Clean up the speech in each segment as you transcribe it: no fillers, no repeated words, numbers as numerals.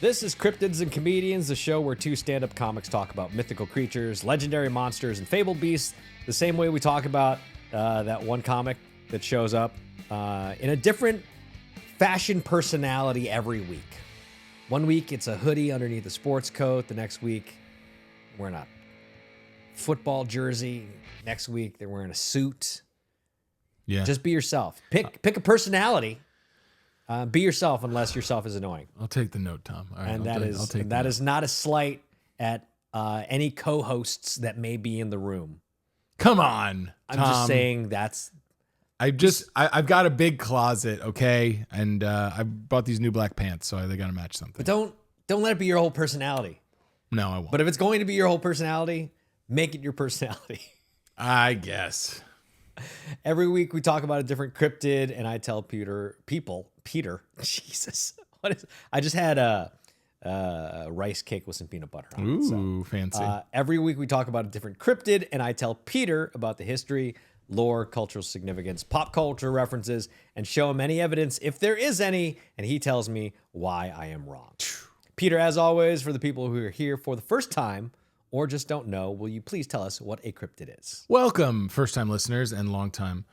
This is Cryptids and Comedians, the show where two stand-up comics talk about mythical creatures, legendary monsters, and fabled beasts the same way we talk about that one comic that shows up in a different fashion personality every week. One week, it's a hoodie underneath a sports coat. The next week, we're in a football jersey. Next week, they're wearing a suit. Yeah. Just be yourself. Pick a personality. Be yourself unless yourself is annoying. I'll take the note, Tom. All right, And that is not a slight at any co-hosts that may be in the room. Come on, I'm Tom. just saying that's... I've got a big closet, okay? And I bought these new black pants, so they got to match something. But don't let it be your whole personality. No, I won't. But if it's going to be your whole personality, make it your personality. I guess. Every week we talk about a different cryptid, and I tell Peter, Jesus, I just had a rice cake with some peanut butter on it. Ooh, fancy. Every week we talk about a different cryptid, and I tell Peter about the history, lore, cultural significance, pop culture references, and show him any evidence, if there is any, and he tells me why I am wrong. Peter, as always, for the people who are here for the first time or just don't know, will you please tell us what a cryptid is? Welcome, first-time listeners and long-time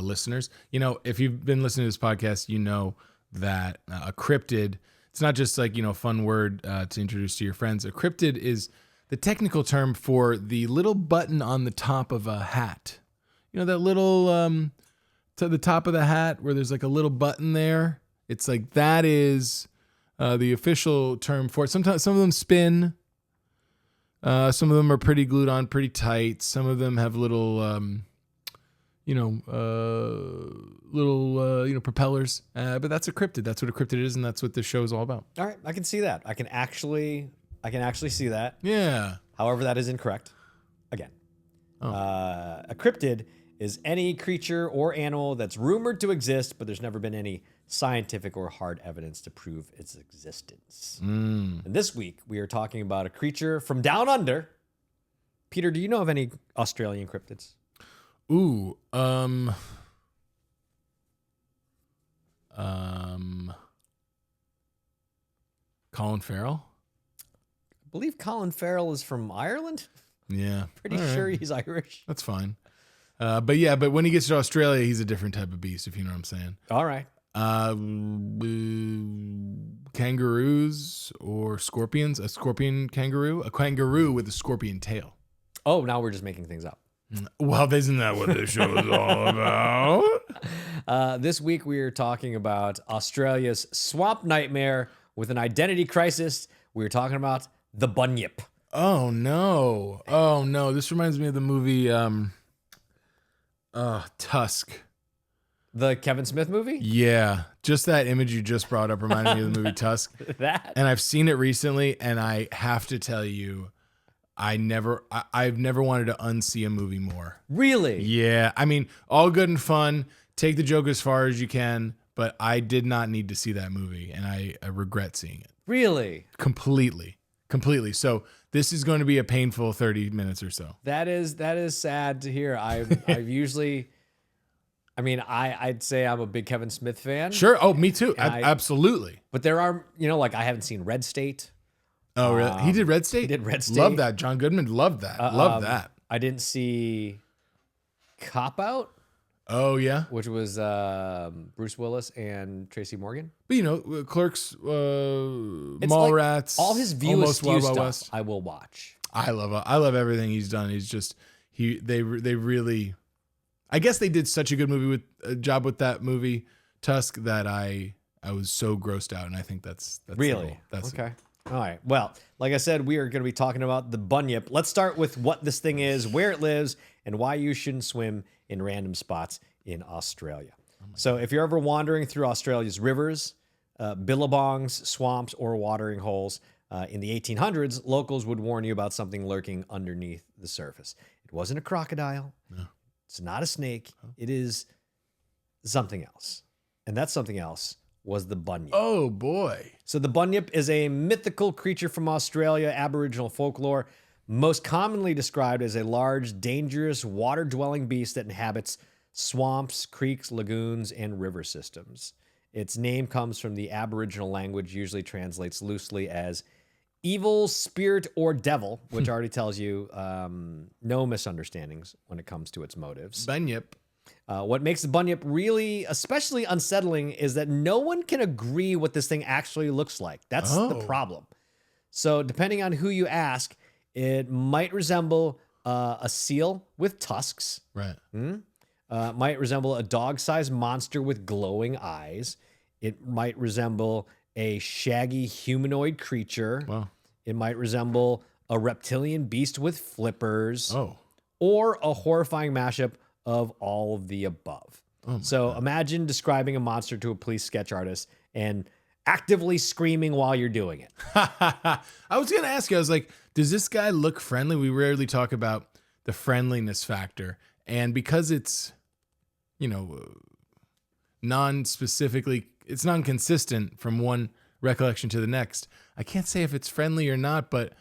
listeners. You know, if you've been listening to this podcast, you know that a cryptid, it's not just like, a fun word to introduce to your friends. A cryptid is the technical term for the little button on the top of a hat. You know, that little, to the top of the hat where there's like a little button there. It's like that is the official term for it. Sometimes some of them spin. Some of them are pretty glued on pretty tight. Some of them have little, propellers. But that's a cryptid. That's what a cryptid is, and that's what this show is all about. All right, I can see that. I can actually see that. Yeah. However, that is incorrect. Again, a cryptid is any creature or animal that's rumored to exist, but there's never been any scientific or hard evidence to prove its existence. And this week, we are talking about a creature from down under. Peter, do you know of any Australian cryptids? Ooh, Colin Farrell? I believe Colin Farrell is from Ireland. Yeah. Pretty sure he's Irish. That's fine. But when he gets to Australia, he's a different type of beast, if you know what I'm saying. All right. Kangaroos or scorpions, a scorpion kangaroo, a kangaroo with a scorpion tail. Oh, now we're just making things up. Well, isn't that what this show is all about? This week we are talking about Australia's swamp nightmare with an identity crisis. We are talking about the Bunyip. Oh no. This reminds me of the movie Tusk. The Kevin Smith movie? Yeah. Just that image you just brought up reminded me of the movie Tusk. That? And I've seen it recently, and I have to tell you, I've never wanted to unsee a movie more. Really? Yeah. I mean, all good and fun. Take the joke as far as you can, but I did not need to see that movie, and I regret seeing it. Really? Completely. So this is going to be a painful 30 minutes or so. That is sad to hear. I've usually... I mean, I'd say I'm a big Kevin Smith fan. Sure. Oh, me too. Absolutely. But there are, I haven't seen Red State. Oh, really? He did Red State? He did Red State. Love that. John Goodman loved that. Love that. I didn't see Cop Out. Oh, yeah? Which was Bruce Willis and Tracy Morgan. But, Clerks, Mallrats. All his View Askew stuff West. I will watch. I love everything he's done. He's just, they really... I guess they did such a good job with that movie Tusk that I was so grossed out, and I think that's really okay. All right. Well, like I said, we are going to be talking about the Bunyip. Let's start with what this thing is, where it lives, and why you shouldn't swim in random spots in Australia. So, if you're ever wandering through Australia's rivers, billabongs, swamps, or watering holes in the 1800s, locals would warn you about something lurking underneath the surface. It wasn't a crocodile. No. It's not a snake. It is something else. And that something else was the Bunyip. Oh, boy. So the Bunyip is a mythical creature from Australia, Aboriginal folklore, most commonly described as a large, dangerous, water-dwelling beast that inhabits swamps, creeks, lagoons, and river systems. Its name comes from the Aboriginal language, usually translates loosely as evil, spirit, or devil, which already tells you no misunderstandings when it comes to its motives. Bunyip. What makes the Bunyip really especially unsettling is that no one can agree what this thing actually looks like. That's the problem. So depending on who you ask, it might resemble a seal with tusks. Right. Might resemble a dog-sized monster with glowing eyes. It might resemble a shaggy humanoid creature. Wow. It might resemble a reptilian beast with flippers. Oh. Or a horrifying mashup of all of the above. So imagine describing a monster to a police sketch artist and actively screaming while you're doing it. I was going to ask you, I was like, does this guy look friendly? We rarely talk about the friendliness factor. And because it's, non-specifically, it's non-consistent from one recollection to the next, I can't say if it's friendly or not, but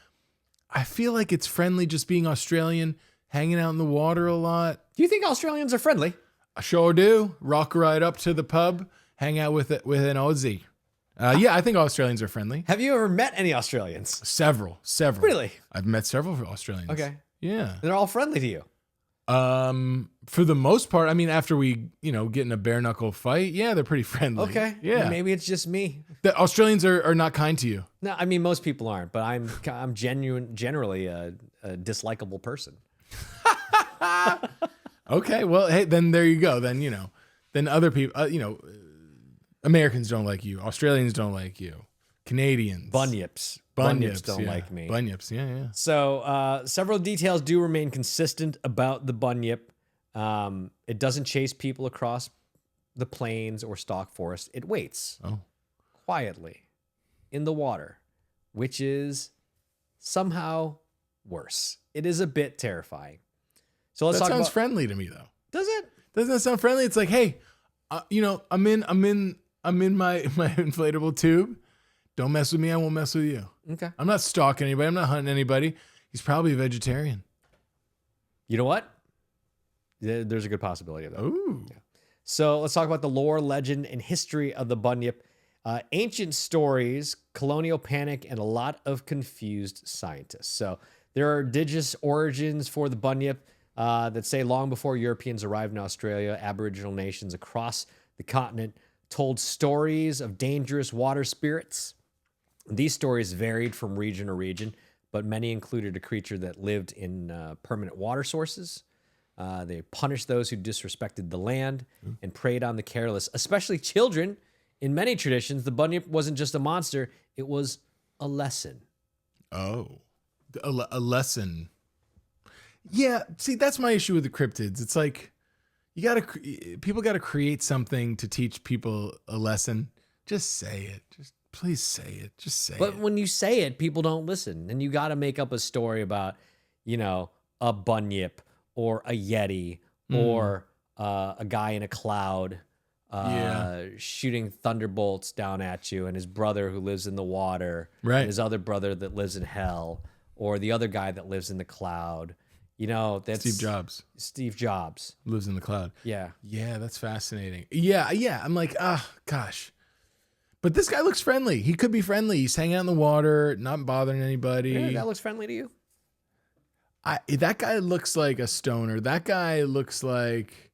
I feel like it's friendly just being Australian, hanging out in the water a lot. Do you think Australians are friendly? I sure do. Rock right up to the pub, hang out with an Aussie. Yeah, I think Australians are friendly. Have you ever met any Australians? Several. Really? I've met several Australians. Okay. Yeah. They're all friendly to you. For the most part, I mean, after we, get in a bare knuckle fight, yeah, they're pretty friendly. Okay. Yeah. Maybe it's just me. The Australians are not kind to you. No, I mean, most people aren't, but I'm generally a dislikable person. Okay. Well, hey, then there you go. Then, then other people, Americans don't like you. Australians don't like you. Canadians. Bunyips don't like me. Bunyips, yeah. So several details do remain consistent about the Bunyip. It doesn't chase people across the plains or stalk forests. It waits quietly in the water, which is somehow worse. It is a bit terrifying. So let's that talk sounds about, friendly to me, though. Does it? Doesn't that sound friendly? It's like, hey, I'm in my inflatable tube. Don't mess with me. I won't mess with you. Okay. I'm not stalking anybody. I'm not hunting anybody. He's probably a vegetarian. You know what? There's a good possibility of that. Ooh. Yeah. So let's talk about the lore, legend, and history of the Bunyip. Ancient stories, colonial panic, and a lot of confused scientists. So there are indigenous origins for the Bunyip that say long before Europeans arrived in Australia, Aboriginal nations across the continent told stories of dangerous water spirits. These stories varied from region to region, but many included a creature that lived in permanent water sources. They punished those who disrespected the land and preyed on the careless, especially children. In many traditions, the Bunyip wasn't just a monster, it was a lesson. Oh, a lesson. Yeah, see, that's my issue with the cryptids. It's like people got to create something to teach people a lesson. Just say it. Just please say it. Just say it. But when you say it, people don't listen. And you got to make up a story about, a Bunyip or a Yeti or a guy in a cloud shooting thunderbolts down at you, and his brother who lives in the water, right? And his other brother that lives in hell, or the other guy that lives in the cloud. That's Steve Jobs. Steve Jobs lives in the cloud. Yeah. Yeah, that's fascinating. Yeah. I'm like, gosh. But this guy looks friendly. He could be friendly. He's hanging out in the water, not bothering anybody. Yeah, that looks friendly to you. That guy looks like a stoner. That guy looks like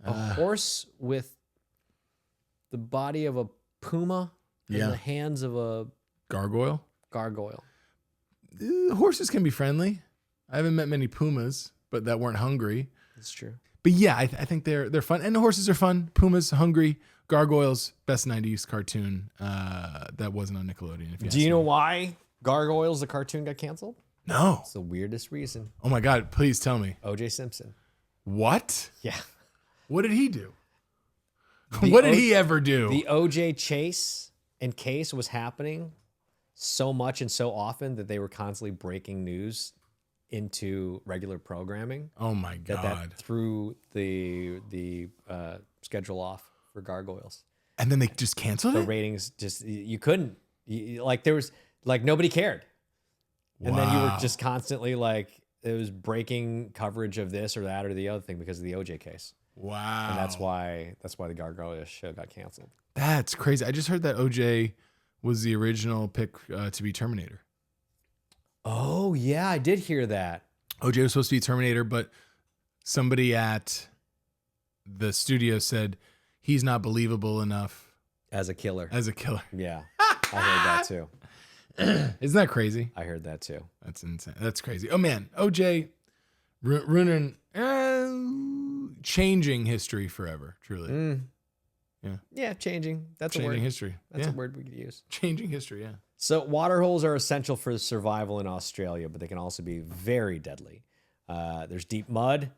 a horse with the body of a puma and the hands of a gargoyle. Horses can be friendly. I haven't met many pumas, but that weren't hungry. That's true. But yeah, I think they're fun, and the horses are fun. Pumas hungry. Gargoyles, best '90s cartoon that wasn't on Nickelodeon. Do you know why Gargoyles, the cartoon, got canceled? No. It's the weirdest reason. Oh my God! Please tell me. O.J. Simpson. What? Yeah. What did he do? What did he ever do? The O.J. chase and case was happening so much and so often that they were constantly breaking news into regular programming. Oh my God. That threw the schedule off for Gargoyles. And then they just canceled it? The ratings you couldn't. There was nobody cared. And then you were just constantly it was breaking coverage of this or that or the other thing because of the OJ case. Wow. And that's why the Gargoyles show got canceled. That's crazy. I just heard that OJ was the original pick to be Terminator. Oh, yeah, I did hear that. OJ was supposed to be Terminator, but somebody at the studio said he's not believable enough As a killer. Yeah, I heard that too. Isn't that crazy? I heard that too. That's insane. That's crazy. Oh man, OJ ruining, changing history forever. Truly. Yeah, changing. That's a Changing word. history. That's a word we could use. Changing history. Yeah. So water holes are essential for survival in Australia, but they can also be very deadly. There's deep mud,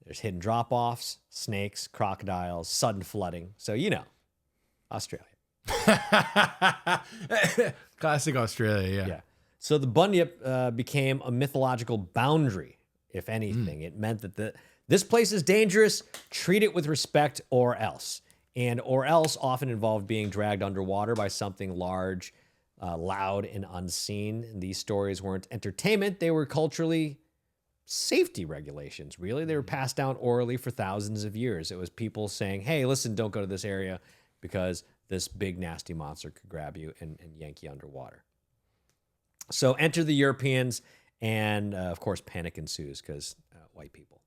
there's hidden drop-offs, snakes, crocodiles, sudden flooding. So, Australia. Classic Australia. Yeah. So the Bunyip became a mythological boundary, if anything. It meant that this place is dangerous, treat it with respect or else. And or else often involved being dragged underwater by something large, loud, and unseen. And these stories weren't entertainment. They were culturally safety regulations, really. They were passed down orally for thousands of years. It was people saying, hey, listen, don't go to this area because this big, nasty monster could grab you and yank you underwater. So enter the Europeans, and of course, panic ensues because white people.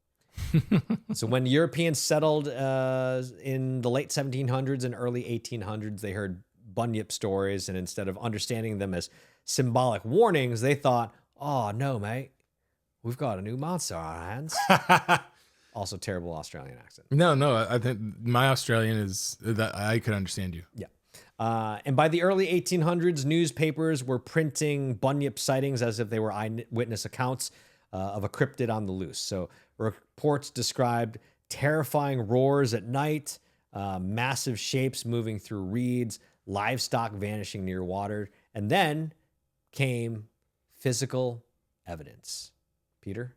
So when Europeans settled in the late 1700s and early 1800s, they heard Bunyip stories, and instead of understanding them as symbolic warnings, they thought, oh, no, mate, we've got a new monster on our hands. Also terrible Australian accent. No, I think my Australian is that I could understand you. Yeah. And by the early 1800s, newspapers were printing Bunyip sightings as if they were eyewitness accounts of a cryptid on the loose. So reports described terrifying roars at night, massive shapes moving through reeds, livestock vanishing near water, and then came physical evidence. Peter,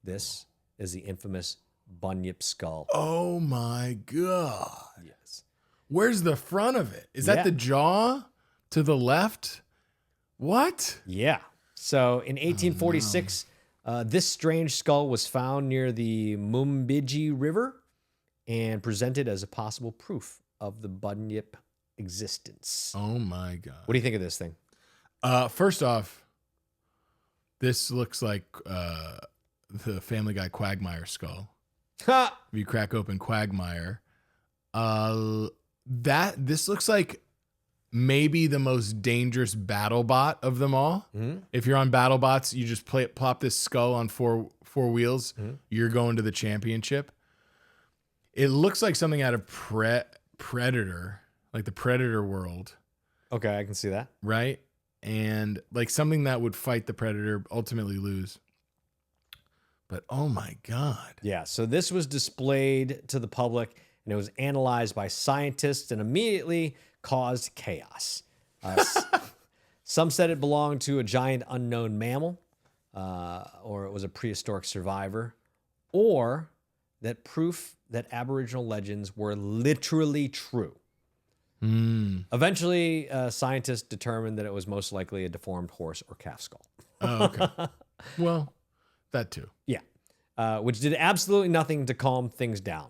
this is the infamous Bunyip skull. Oh my God. Yes. Where's the front of it? Is that the jaw to the left? What? Yeah. So in 1846, this strange skull was found near the Murrumbidgee River and presented as a possible proof of the Bunyip existence. Oh my God. What do you think of this thing? First off, this looks like the Family Guy Quagmire skull. Ha! If you crack open Quagmire, this looks like maybe the most dangerous battle bot of them all. Mm-hmm. If you're on battle bots, you just plop this skull on four wheels. Mm-hmm. You're going to the championship. It looks like something out of Predator, like the Predator world. Okay, I can see that. Right? And like something that would fight the Predator, ultimately lose. But oh my God. Yeah, so this was displayed to the public, and it was analyzed by scientists and immediately caused chaos. Some said it belonged to a giant unknown mammal, or it was a prehistoric survivor, or that proof that Aboriginal legends were literally true. Eventually, scientists determined that it was most likely a deformed horse or calf skull. Oh, okay. Well, that too. Yeah, which did absolutely nothing to calm things down.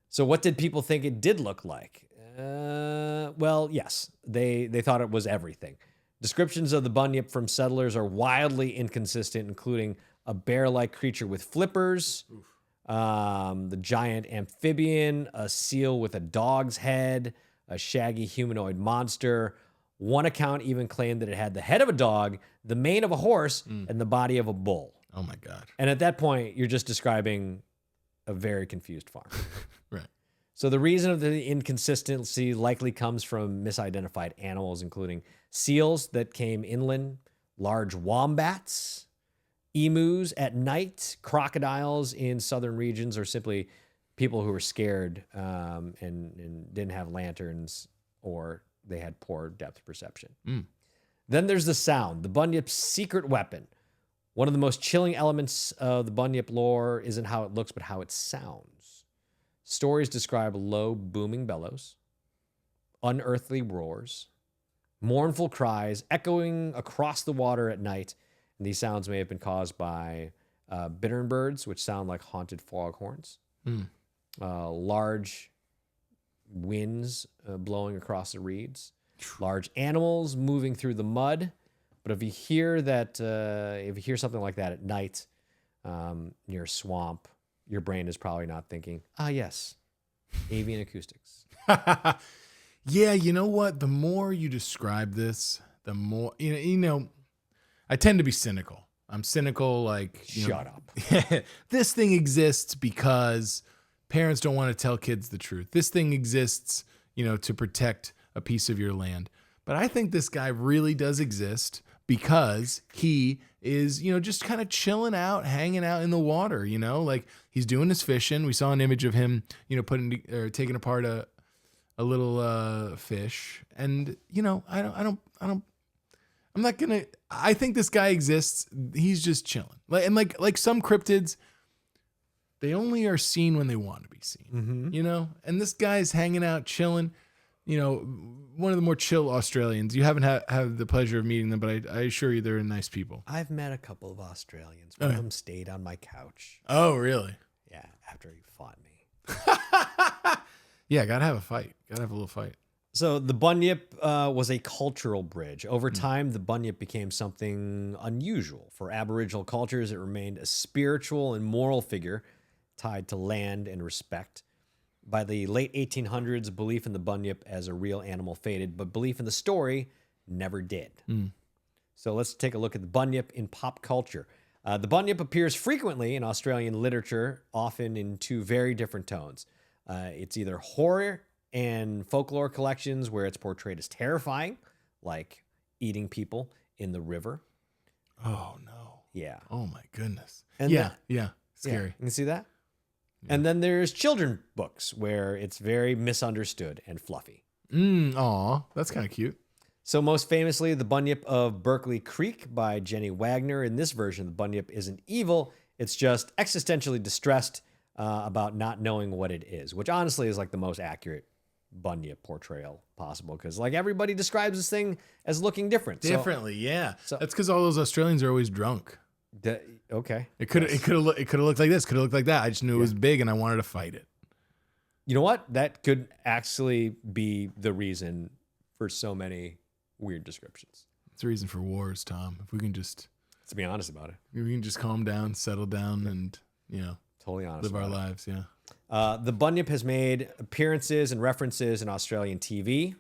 So what did people think it did look like? Well, yes, they thought it was everything. Descriptions of the Bunyip from settlers are wildly inconsistent, including a bear-like creature with flippers, the giant amphibian, a seal with a dog's head, a shaggy humanoid monster. One account even claimed that it had the head of a dog, the mane of a horse, and the body of a bull. Oh my God. And at that point, you're just describing a very confused farm. Right. So the reason of the inconsistency likely comes from misidentified animals, including seals that came inland, large wombats, emus at night, crocodiles in southern regions, or simply people who were scared and didn't have lanterns, or they had poor depth perception. Then there's the sound, the Bunyip's secret weapon. One of the most chilling elements of the Bunyip lore isn't how it looks, but how it sounds. Stories describe low, booming bellows, unearthly roars, mournful cries echoing across the water at night. And these sounds may have been caused by bittern birds, which sound like haunted foghorns, large winds blowing across the reeds, large animals moving through the mud. But if you hear that, if you hear something like that at night near a swamp, your brain is probably not thinking, yes, avian acoustics. Yeah, you know what? The more you describe this, the more I tend to be cynical. I'm cynical, like Shut up. This thing exists because parents don't want to tell kids the truth. This thing exists, to protect a piece of your land. But I think this guy really does exist because he is, just kind of chilling out, hanging out in the water, like he's doing his fishing. We saw an image of him, taking apart a little fish. And, I think this guy exists. He's just chilling. Like some cryptids, they only are seen when they want to be seen, and this guy's hanging out, chilling, one of the more chill Australians. You haven't had the pleasure of meeting them, but I assure you they're nice people. I've met a couple of Australians. One of them stayed on my couch. Oh, really? Yeah, after he fought me. Yeah, gotta have a fight. Gotta have a little fight. So the Bunyip was a cultural bridge. Over time, the Bunyip became something unusual. For Aboriginal cultures, it remained a spiritual and moral figure tied to land and respect. By the late 1800s, belief in the Bunyip as a real animal faded, but belief in the story never did. So let's take a look at the Bunyip in pop culture. The Bunyip appears frequently in Australian literature, often in two very different tones. It's either horror and folklore collections where it's portrayed as terrifying, like eating people in the river. Oh, no. Yeah. Oh, my goodness. And yeah, scary. Yeah. You can see that? Yeah. And then there's children books where it's very misunderstood and fluffy. Aw, that's kind of cute. So most famously, The Bunyip of Berkeley Creek by Jenny Wagner. In this version, the Bunyip isn't evil. It's just existentially distressed about not knowing what it is, which honestly is like the most accurate Bunyip portrayal possible, because like everybody describes this thing as looking differently. Yeah. So that's because all those Australians are always drunk. Okay. It could have looked like this, could have looked like that. I just knew it was big and I wanted to fight it. You know what? That could actually be the reason for so many weird descriptions. It's the reason for wars, Tom. If we can just, to be honest about it, we can just calm down, settle down, and totally honest, live our lives. Yeah. The Bunyip has made appearances and references in Australian TV,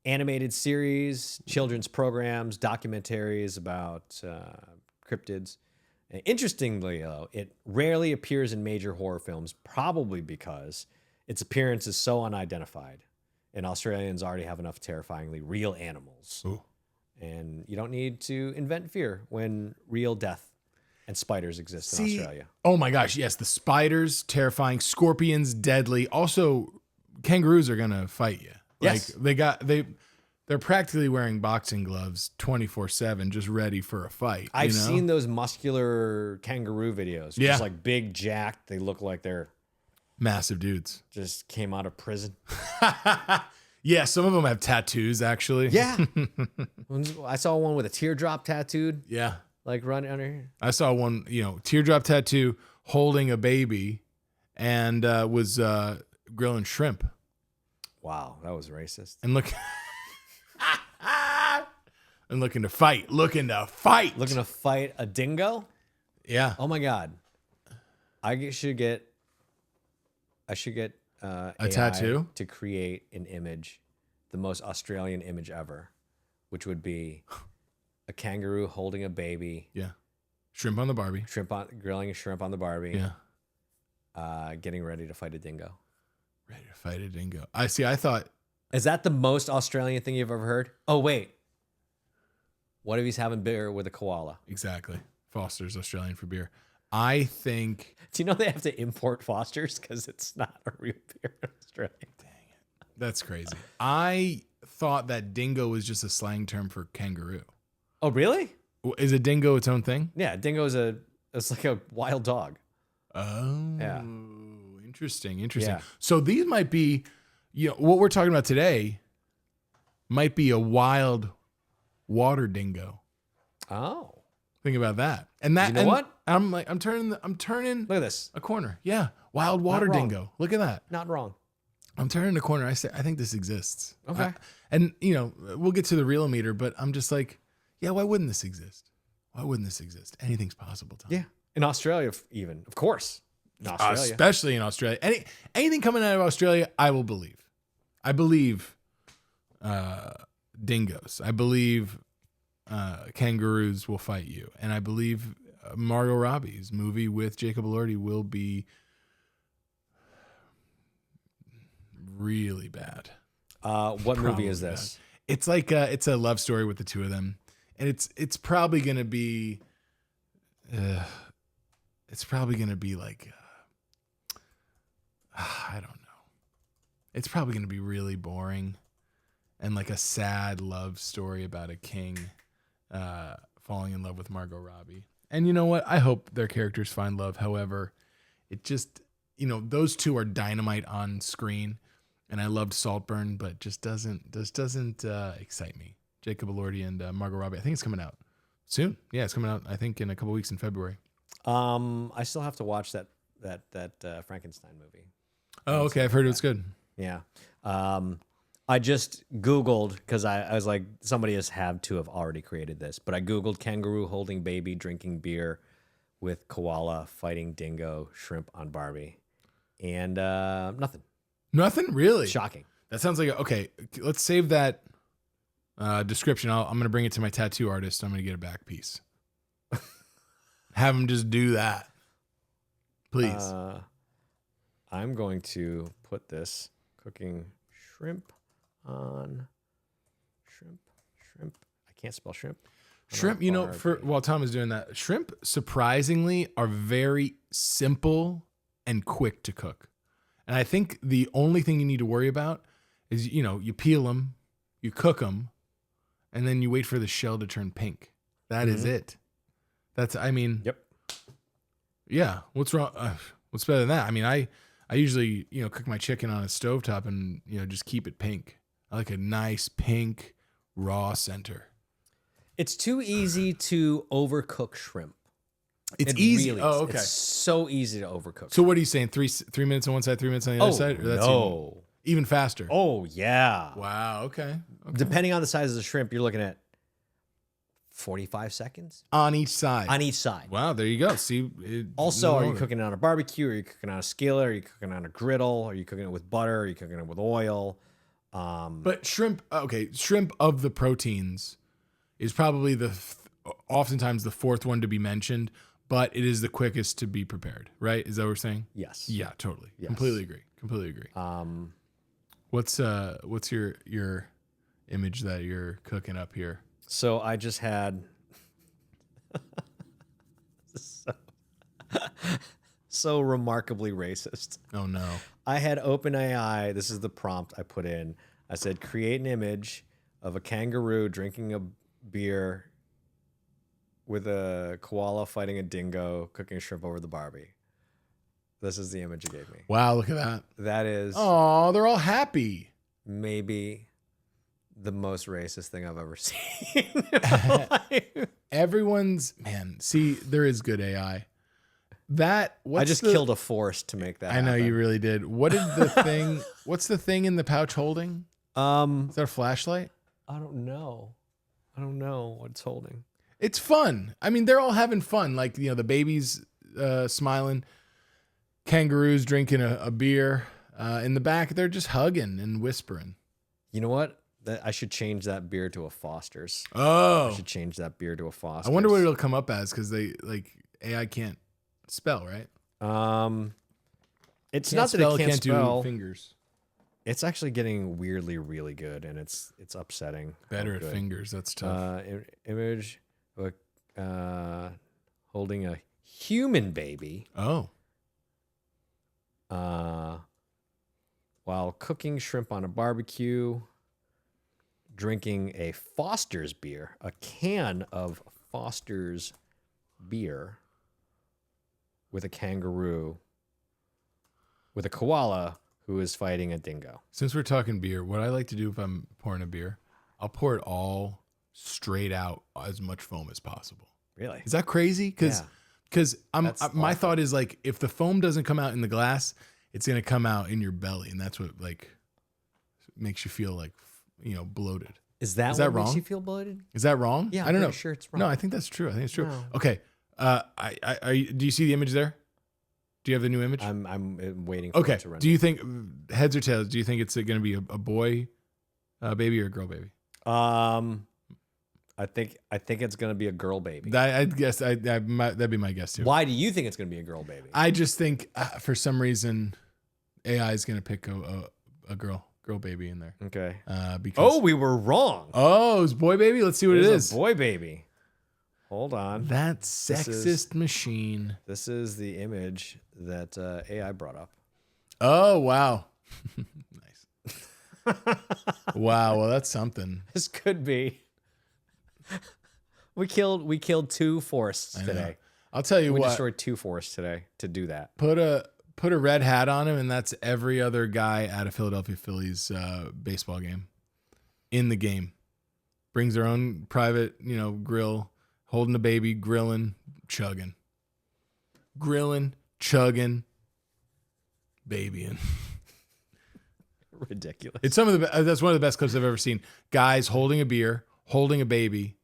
animated series, children's programs, documentaries about cryptids. Interestingly, though, it rarely appears in major horror films, probably because its appearance is so unidentified, and Australians already have enough terrifyingly real animals. Ooh. And you don't need to invent fear when real death and spiders exist in Australia. Oh my gosh, yes, the spiders, terrifying. Scorpions, deadly. Also, kangaroos are gonna fight you. Yes. Like they're practically wearing boxing gloves 24/7, just ready for a fight. I've seen those muscular kangaroo videos. Yeah. Just like big, jacked. They look like they're massive dudes. Just came out of prison. Yeah, some of them have tattoos, actually. Yeah. I saw one with a teardrop tattooed. Yeah. Like running under here. I saw one, teardrop tattoo holding a baby and was grilling shrimp. Wow, that was racist. And looking to fight. Looking to fight a dingo? Yeah. Oh my God. I should get a AI tattoo to create an image, the most Australian image ever, which would be a kangaroo holding a baby. Yeah. Shrimp on the Barbie. Grilling a shrimp on the Barbie. Yeah. Getting ready to fight a dingo. Ready to fight a dingo. I thought. Is that the most Australian thing you've ever heard? Oh, wait. What if he's having beer with a koala? Exactly. Foster's Australian for beer. I think. Do you know they have to import Foster's because it's not a real beer in Australia? Dang it. That's crazy. I thought that dingo was just a slang term for kangaroo. Oh, really? Is a dingo its own thing? Yeah, dingo is it's like a wild dog. Oh. Yeah. Interesting. Yeah. So these might be, what we're talking about today might be a wild water dingo. Oh. Think about that. And that, you know what? I'm turning Look at this. a corner. Yeah. Wild water dingo. Look at that. Not wrong. I'm turning the corner. I say, I think this exists. Okay. And, you know, we'll get to the real meter, but I'm just like, yeah, why wouldn't this exist? Why wouldn't this exist? Anything's possible, Tom. Yeah. In Australia, even. Of course. In Australia. Especially in Australia. Anything coming out of Australia, I will believe. I believe dingoes. I believe kangaroos will fight you. And I believe Margot Robbie's movie with Jacob Elordi will be really bad. What movie is this? Bad. It's like it's a love story with the two of them, and it's probably gonna be like I don't know. It's probably gonna be really boring, and like a sad love story about a king falling in love with Margot Robbie. And you know what? I hope their characters find love. However, it just, you know, those two are dynamite on screen. And I loved Saltburn, but just doesn't excite me. Jacob Elordi and Margot Robbie. I think it's coming out soon. Yeah, it's coming out. I think in a couple weeks in February. I still have to watch that Frankenstein movie. Oh, okay. I've heard it's good. Yeah. I just Googled because I was like, somebody has had to have already created this, but I Googled kangaroo holding baby drinking beer with koala fighting dingo shrimp on Barbie, and nothing. Nothing really. Shocking. That sounds like okay. Let's save that description. I'm going to bring it to my tattoo artist. I'm going to get a back piece. Have him just do that, please. I'm going to put this cooking shrimp on shrimp. I can't spell shrimp. Shrimp, you know, while Tom is doing that, shrimp surprisingly are very simple and quick to cook. And I think the only thing you need to worry about is, you know, you peel them, you cook them, and then you wait for the shell to turn pink. That is it. Yep. Yeah. What's wrong? What's better than that? I mean, I usually, you know, cook my chicken on a stovetop and, you know, just keep it pink. I like a nice pink raw center. It's too easy to overcook shrimp. It's easy. Really okay. It's so easy to overcook. So what are you saying? 3 minutes on one side, 3 minutes on the other side? Or that's even faster. Oh, yeah. Wow. Okay. Depending on the size of the shrimp, you're looking at 45 seconds on each side. Wow, there you go. See. Also, are you cooking it on a barbecue? Are you cooking on a skillet? Are you cooking on a griddle? Are you cooking it with butter? Are you cooking it with oil? But shrimp. Okay, shrimp of the proteins is probably oftentimes the fourth one to be mentioned. But it is the quickest to be prepared, right? Is that what we're saying? Yes. Yeah, totally. Yes. Completely agree. What's your image that you're cooking up here? So I just had so remarkably racist. Oh no. I had OpenAI. This is the prompt I put in. I said, create an image of a kangaroo drinking a beer with a koala fighting a dingo, cooking shrimp over the Barbie. This is the image it gave me. Wow, look at that. That is... Oh, they're all happy. Maybe the most racist thing I've ever seen. Everyone's... Man, see, there is good AI. I just killed a forest to make that happen. I know you really did. What is the thing... What's the thing in the pouch holding? Is that a flashlight? I don't know what it's holding. It's fun. I mean, they're all having fun. Like, you know, the baby's smiling, kangaroos drinking a beer. In the back, they're just hugging and whispering. You know what? I should change that beer to a Foster's. Oh. I should change that beer to a Foster's. I wonder what it'll come up as because AI can't spell, right? It's not that it can't spell. Do fingers. It's actually getting weirdly really good, and it's upsetting. Better at fingers. That's tough. Image of holding a human baby. Oh. While cooking shrimp on a barbecue, drinking a Foster's beer, a can of Foster's beer with a kangaroo, with a koala who is fighting a dingo. Since we're talking beer, what I like to do if I'm pouring a beer, I'll pour it all straight out, as much foam as possible. Really? Is that crazy? Because my thought is like, if the foam doesn't come out in the glass, it's going to come out in your belly. And that's what like makes you feel like, bloated. Is that what wrong? makes you feel bloated? Is that wrong? Yeah, I don't know. Sure, it's wrong. No, I think that's true. I think it's true. No. Okay. Do you see the image there? Do you have the new image? I'm waiting for it to run. Do you think, heads or tails, do you think it's going to be a boy baby or a girl baby? I think it's going to be a girl baby. I guess that'd be my guess too. Why do you think it's going to be a girl baby? I just think for some reason AI is going to pick a girl baby in there. Okay. Because we were wrong. Oh, it's boy baby. Let's see what it is. A boy baby. Hold on. That sexist machine. This is the image that AI brought up. Oh wow. Nice. Wow. Well, that's something. This could be. We killed 2 forests today. I'll tell you we what. We destroyed 2 forests today to do that. Put a red hat on him, and that's every other guy at a Philadelphia Phillies baseball game. In the game, brings their own private, grill, holding a baby, grilling, chugging, babying. Ridiculous. It's that's one of the best clips I've ever seen. Guys holding a beer, holding a baby,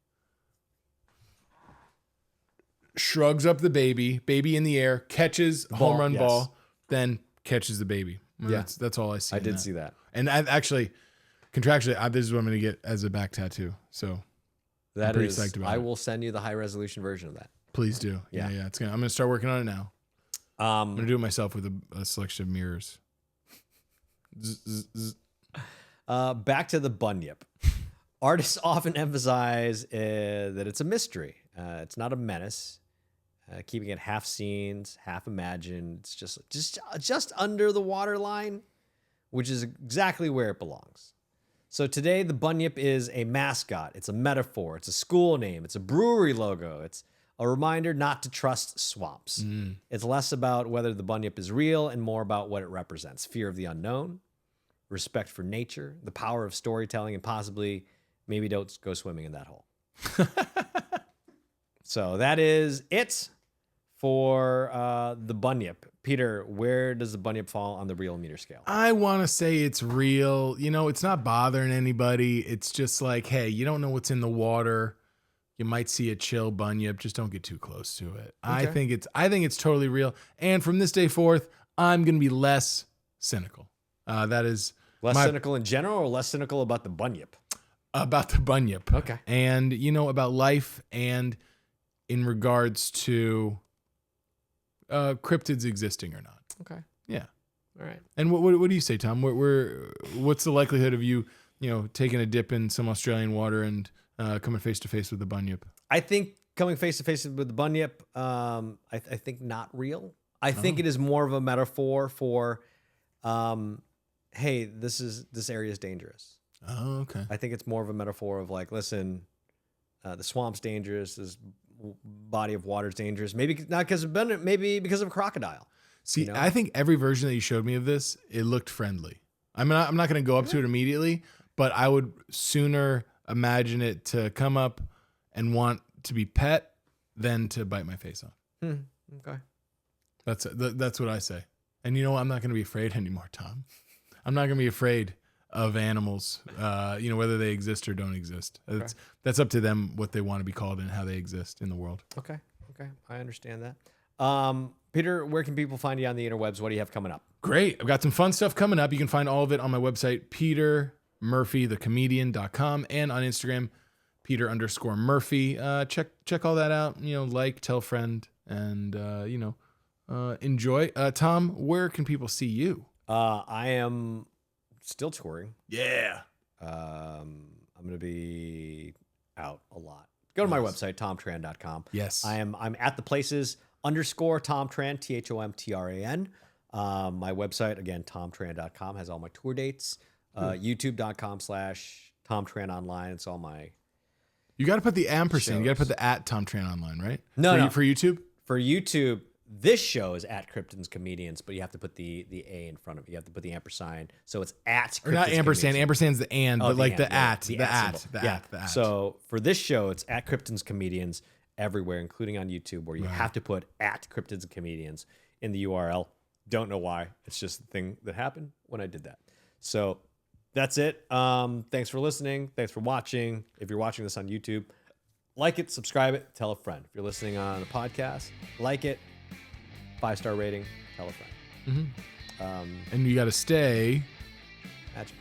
shrugs up the baby in the air, catches home run ball, then catches the baby. Yeah. That's all I see. I did see that. And I've actually, contractually, this is what I'm going to get as a back tattoo. So that I'm pretty is, psyched about I it. will send you the high resolution version of that. Please do. Yeah. I'm going to start working on it now. I'm going to do it myself with a selection of mirrors. Back to the Bunyip. Artists often emphasize that it's a mystery. It's not a menace. Keeping it half scenes, half imagined. It's just under the waterline, which is exactly where it belongs. So today, the Bunyip is a mascot. It's a metaphor. It's a school name. It's a brewery logo. It's a reminder not to trust swamps. It's less about whether the Bunyip is real and more about what it represents. Fear of the unknown, respect for nature, the power of storytelling, and possibly maybe don't go swimming in that hole. So that is it for the Bunyip. Peter, where does the Bunyip fall on the real meter scale? I want to say it's real. It's not bothering anybody. It's just like, hey, you don't know what's in the water. You might see a chill Bunyip. Just don't get too close to it. Okay. I think it's totally real. And from this day forth, I'm going to be less cynical. That is less cynical in general, or less cynical about the Bunyip? About the Bunyip. Okay. And about life, and in regards to cryptids existing or not. Okay. Yeah. All right. And what do you say, Tom? What's the likelihood of you taking a dip in some Australian water and coming face to face with the Bunyip? I think coming face to face with the Bunyip, I think not real. I think it is more of a metaphor for, hey, this area is dangerous. Oh, okay. I think it's more of a metaphor of like, listen, the swamp's dangerous. This body of water is dangerous. Maybe not because of Bunyip, maybe because of a crocodile. See, I think every version that you showed me of this, it looked friendly. I'm not going to go up to it immediately, but I would sooner imagine it to come up and want to be pet than to bite my face off. Okay. That's what I say. And I'm not going to be afraid anymore, Tom. I'm not going to be afraid of animals, whether they exist or don't exist. Okay. That's up to them what they want to be called and how they exist in the world. Okay. I understand that. Peter, where can people find you on the interwebs? What do you have coming up? Great. I've got some fun stuff coming up. You can find all of it on my website, petermurphythecomedian.com, and on Instagram, Peter_Murphy. Check all that out. Tell a friend, and enjoy. Tom, where can people see you? I am still touring. Yeah. I'm going to be out a lot. Go to my website, thomtran.com. Yes. I'm at the places _Thom Tran, THOMTRAN. My website, again, thomtran.com, has all my tour dates. YouTube.com/Thom Tran Online. It's all my. You got to put the ampersand. shows. You got to put the @Thom Tran Online, right? No. For YouTube? For YouTube, this show is at Cryptids Comedians, but you have to put the A in front of it. You have to put the ampersand. So it's at Cryptids Or not ampersand. Comedians. Ampersand's the and, but like the @ symbol. the @. So for this show, it's at Cryptids Comedians everywhere, including on YouTube, where you have to put at Cryptids Comedians in the URL. Don't know why. It's just the thing that happened when I did that. So that's it. Thanks for listening. Thanks for watching. If you're watching this on YouTube, like it, subscribe it, tell a friend. If you're listening on a podcast, like it, 5-star rating, tell a friend. And you got to stay. Magic.